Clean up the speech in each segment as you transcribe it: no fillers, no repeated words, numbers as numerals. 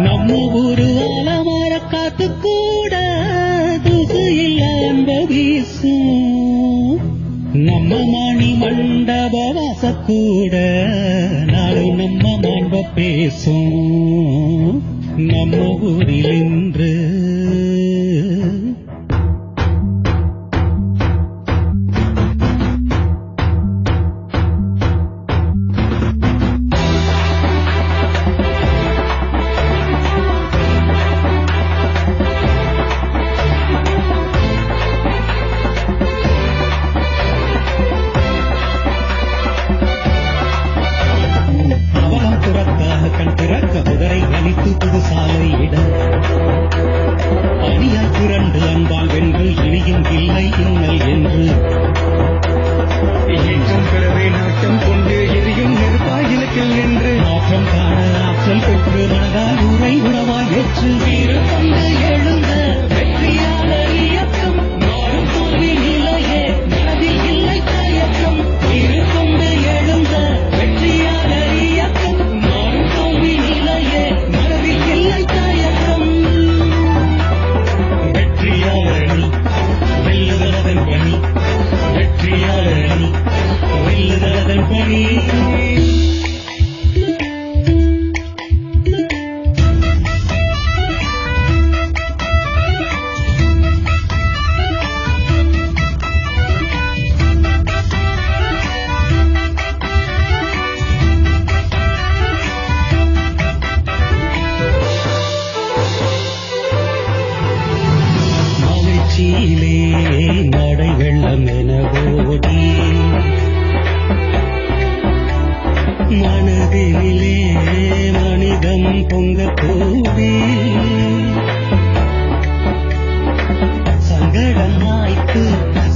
நம்ம ஊரு ஆலமர காத்து கூட தூசு இல்ல அன்ப வீசும். நம்ம மணி மண்டப வாச கூட நாளை நம்ம மாண்ப பேசும். நம்ம ஊரில் இன்று புது சாலையிடம் அணியாய் திரண்டு அன்பால் வென்று இனியும் இல்லை இன்னல் என்று ஏற்றம் பெறவே நாட்டம் கொண்டு எரியும் நெருப்பாய் இலக்கில் நின்று மாற்றம் காண ஆற்றல் பெற்று மனதால் உரை உணவாய் ஏற்று வீறு கொண்டு எழுந்த வெற்றியாளர் இயக்கம் மாறும் தோல்வி நிலையே மனதில் இல்லை தயக்கம். வீறு கொண்டு எழுந்த வெற்றியாளர் இயக்கம் மாறும் தோல்வி நிலையே மனதில் இல்லை தயக்கம். வெற்றியாளரணி வெல்லுதலதன் பணி, வெற்றியாளரணி வெல்லுதலதன் பணி. மகிழ்ச்சியிலே நடை வெள்ளம் என ஓடி மனதிலே மனிதம் பொங்க கூடி சங்கடம் மாய்த்து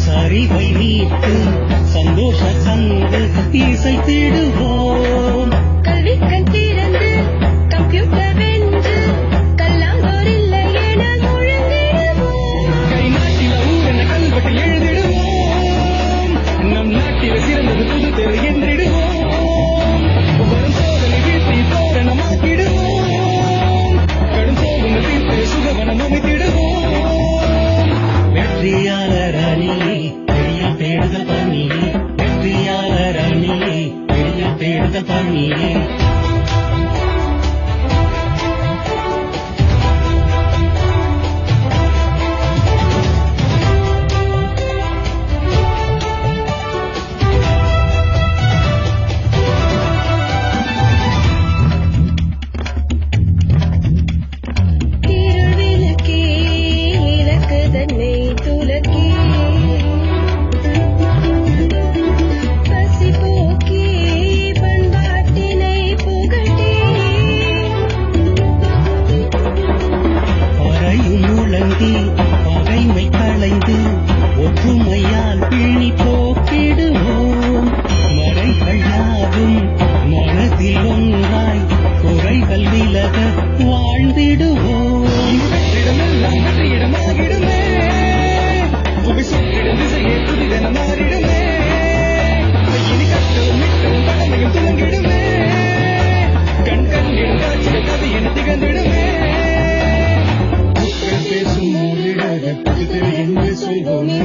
சரிவை மீட்டு சந்தோஷ சங்கு இசைத்திடுவோம். கல்வி கண் திறந்து கம்ப்யூட்டர் வென்று கல்லாங்கோர் இல்லை என முழங்கிடுவோம். கை நாட்டில ஊரென கல்வெட்டு எழுதிடுவோம். நம் நாட்டில சிறந்தது புது தேவை என்றிடுவோம். வரும் சோதனை வீழ்த்தி தோரணமாக்கிடுவோம். கடும் சோதனை தீர்த்து சுகவனம் அமைத்திடுவோம். வெற்றியாளர் அணி பெரிய தேடுதல் பணி, வெற்றியாளர் அணி பெரிய தேடுதல் பணி. இருள் விளக்கி இலக்கு தன்னை துலக்கி பசி போக்கி பண்பாட்டினை புகட்டி பறையும் முழங்கி பகைமை களைந்து ஒற்றுமையால் பிணி போக்கிடுவோம். மறைகள் யாவும் மனதில் ஒன்றாய் குறைகள் விலக வாழ்ந்திடுவோம். இடமெல்லாம் வெற்றியிடமாகிடுமே, புவி சுற்றிடும் திசையே புதிதென மாறிடுமே. இனி கட்டவும் மிட்டவும் கடமையும் துவங்கிடுமே, கண் கண்டிடும் காட்சிகள் கவி என திகழ்ந்திடுமே. பேசும் ஊரிட புது என்று சொல்வோமே,